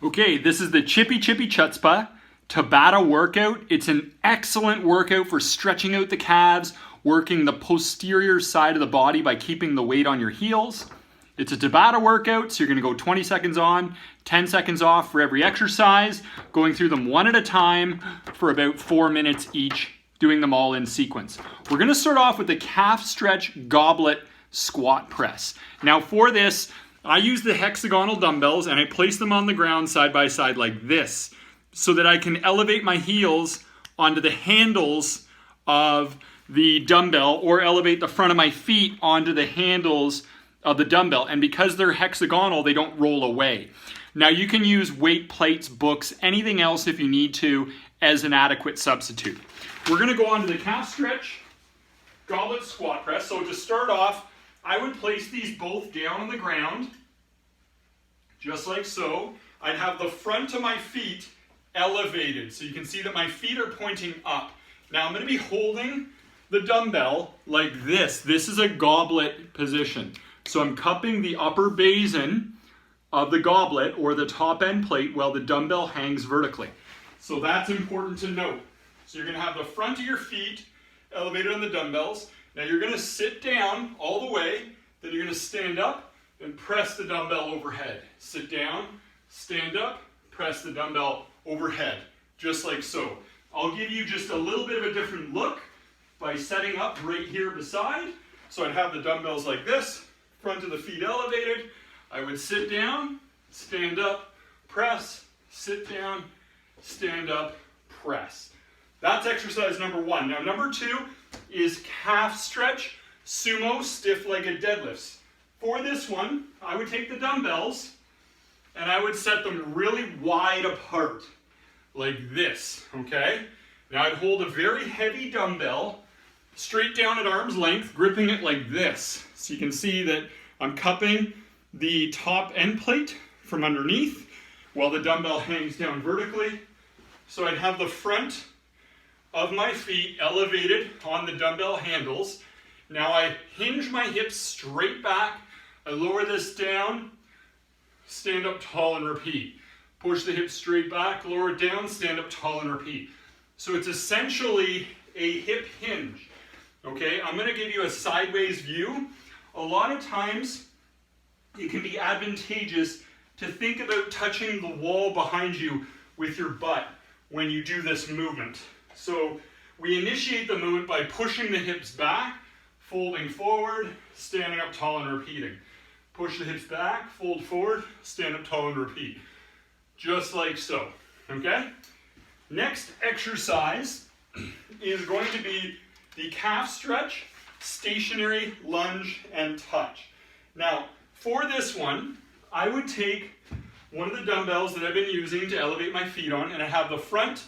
Okay, this is the Chippy Chutzpah Tabata workout. It's an excellent workout for stretching out the calves, working the posterior side of the body by keeping the weight on your heels. It's a Tabata workout, so you're going to go 20 seconds on, 10 seconds off for every exercise, going through them one at a time for about 4 minutes each, doing them all in sequence. We're going to start off with the calf stretch goblet squat press. Now for this, I use the hexagonal dumbbells and I place them on the ground side by side like this so that I can elevate my heels onto the handles of the dumbbell or elevate the front of my feet onto the handles of the dumbbell. And because they're hexagonal, they don't roll away. Now you can use weight plates, books, anything else if you need to as an adequate substitute. We're going to go on to the calf stretch goblet squat press. So to start off, I would place these both down on the ground, just like so. I'd have the front of my feet elevated, so you can see that my feet are pointing up. Now I'm going to be holding the dumbbell like this. This is a goblet position. So I'm cupping the upper basin of the goblet or the top end plate while the dumbbell hangs vertically. So that's important to note. So you're going to have the front of your feet elevated on the dumbbells. Now you're going to sit down all the way, then you're going to stand up and press the dumbbell overhead. Sit down, stand up, press the dumbbell overhead, just like so. I'll give you just a little bit of a different look by setting up right here beside. So I'd have the dumbbells like this, front of the feet elevated. I would sit down, stand up, press, sit down, stand up, press. That's exercise number one. Now number two is calf stretch sumo stiff-legged deadlifts. For this one, I would take the dumbbells and I would set them really wide apart, like this, okay? Now I'd hold a very heavy dumbbell straight down at arm's length, gripping it like this. So you can see that I'm cupping the top end plate from underneath while the dumbbell hangs down vertically. So I'd have the front of my feet elevated on the dumbbell handles. Now I hinge my hips straight back, I lower this down, stand up tall and repeat. Push the hips straight back, lower it down, stand up tall and repeat. So it's essentially a hip hinge. Okay, I'm going to give you a sideways view. A lot of times it can be advantageous to think about touching the wall behind you with your butt when you do this movement. So we initiate the movement by pushing the hips back, folding forward, standing up tall and repeating. Push the hips back, fold forward, stand up tall and repeat. Just like so, okay? Next exercise is going to be the calf stretch, stationary lunge and touch. Now, for this one, I would take one of the dumbbells that I've been using to elevate my feet on, and I have the front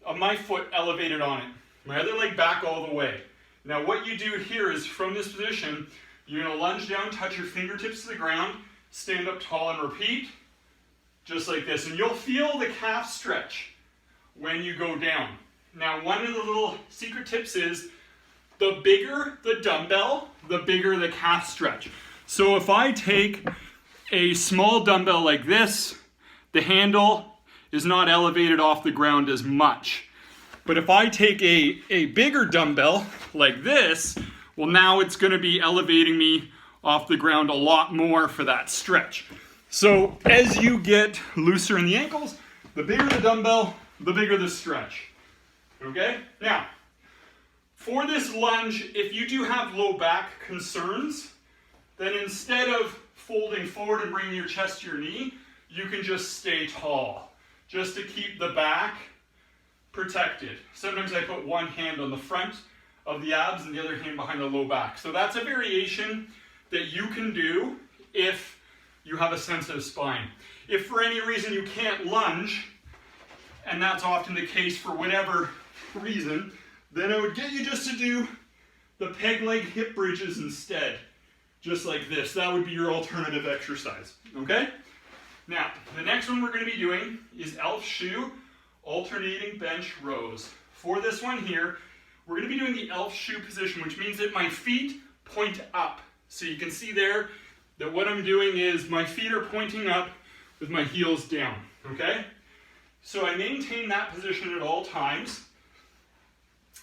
of my foot elevated on it. My other leg back all the way. Now what you do here is from this position, you're going to lunge down, touch your fingertips to the ground, stand up tall and repeat, just like this. And you'll feel the calf stretch when you go down. Now one of the little secret tips is the bigger the dumbbell, the bigger the calf stretch. So if I take a small dumbbell like this, the handle is not elevated off the ground as much. But if I take a bigger dumbbell like this, well now it's going to be elevating me off the ground a lot more for that stretch. So as you get looser in the ankles, the bigger the dumbbell, the bigger the stretch. Okay? Now, for this lunge, if you do have low back concerns, then instead of folding forward and bringing your chest to your knee, you can just stay tall, just to keep the back protected. Sometimes I put one hand on the front of the abs and the other hand behind the low back. So that's a variation that you can do if you have a sensitive spine. If for any reason you can't lunge, and that's often the case for whatever reason, then I would get you just to do the peg leg hip bridges instead. Just like this. That would be your alternative exercise. Okay? Now, the next one we're going to be doing is elf shoe alternating bench rows. For this one here, we're going to be doing the elf shoe position, which means that my feet point up. So you can see there that what I'm doing is my feet are pointing up with my heels down, okay? So I maintain that position at all times.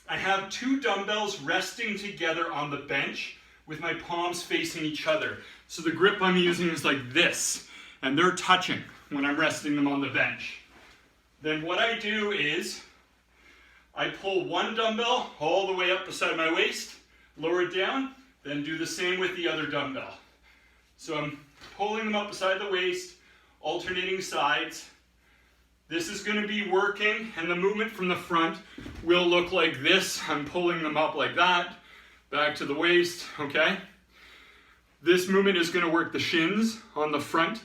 I have 2 dumbbells resting together on the bench with my palms facing each other. So the grip I'm using is like this, and they're touching when I'm resting them on the bench. Then what I do is I pull 1 dumbbell all the way up beside my waist, lower it down, then do the same with the other dumbbell. So I'm pulling them up beside the waist, alternating sides. This is going to be working, and the movement from the front will look like this. I'm pulling them up like that, back to the waist, okay? This movement is going to work the shins on the front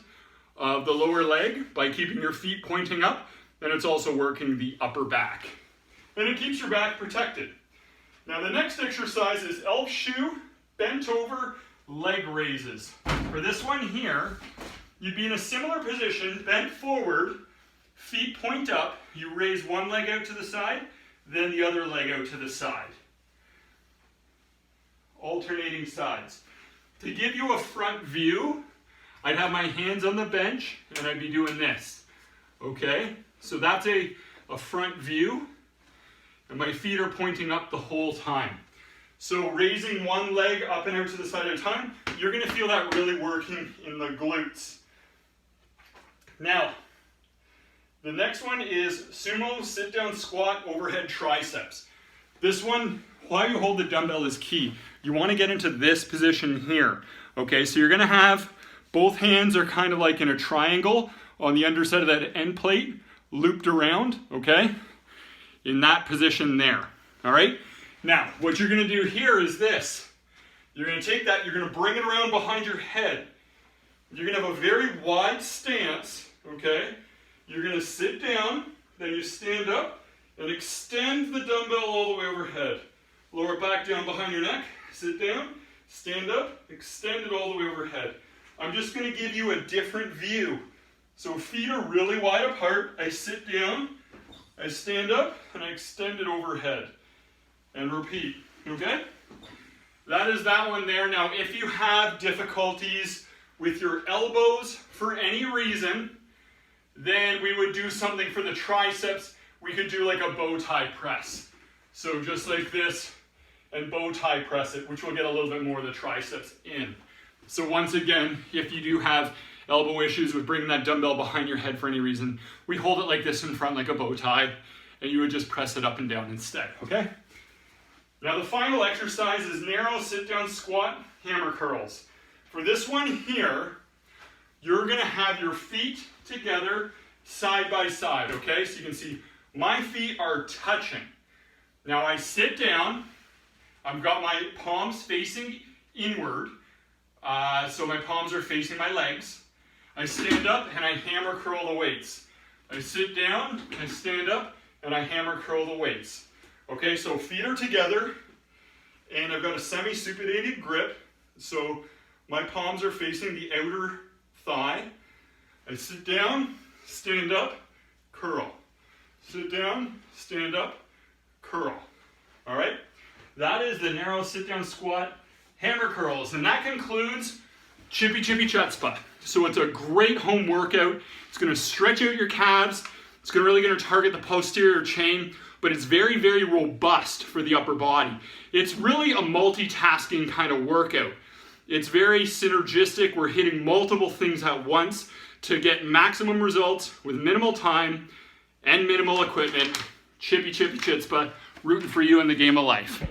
of the lower leg by keeping your feet pointing up, and it's also working the upper back. And it keeps your back protected. Now the next exercise is elf shoe, bent over, leg raises. For this one here, you'd be in a similar position, bent forward, feet point up, you raise one leg out to the side, then the other leg out to the side. Alternating sides. To give you a front view, I'd have my hands on the bench and I'd be doing this. Okay? So that's a front view, and my feet are pointing up the whole time. So raising one leg up and out to the side at a time, you're going to feel that really working in the glutes. Now, the next one is sumo sit-down squat overhead triceps. This one, while you hold the dumbbell, is key. You want to get into this position here. Okay, so you're going to have both hands are kind of like in a triangle on the underside of that end plate, looped around, okay? In that position there, all right? Now, what you're going to do here is this. You're going to take that, you're going to bring it around behind your head. You're going to have a very wide stance, okay? You're going to sit down, then you stand up and extend the dumbbell all the way overhead. Lower it back down behind your neck, sit down, stand up, extend it all the way overhead. I'm just going to give you a different view. So feet are really wide apart. I sit down, I stand up, and I extend it overhead. And repeat, okay? That is that one there. Now, if you have difficulties with your elbows for any reason, then we would do something for the triceps. We could do like a bow tie press. So just like this, and bow tie press it, which will get a little bit more of the triceps in. So once again, if you do have elbow issues with bringing that dumbbell behind your head for any reason, we hold it like this in front like a bow tie, and you would just press it up and down instead, okay? Now the final exercise is narrow sit-down squat hammer curls. For this one here, you're gonna have your feet together side by side, okay? So you can see my feet are touching. Now I sit down, I've got my palms facing inward, so my palms are facing my legs. I stand up and I hammer curl the weights. I sit down, I stand up, and I hammer curl the weights. Okay, so feet are together, and I've got a semi-supinated grip, so my palms are facing the outer thigh. I sit down, stand up, curl. Sit down, stand up, curl. All right? That is the narrow sit-down squat hammer curls, and that concludes Chippy Chutzpah. So it's a great home workout. It's going to stretch out your calves. It's really going to target the posterior chain, but it's very, very robust for the upper body. It's really a multitasking kind of workout. It's very synergistic. We're hitting multiple things at once to get maximum results with minimal time and minimal equipment. Chippy Chutzpah, rooting for you in the game of life.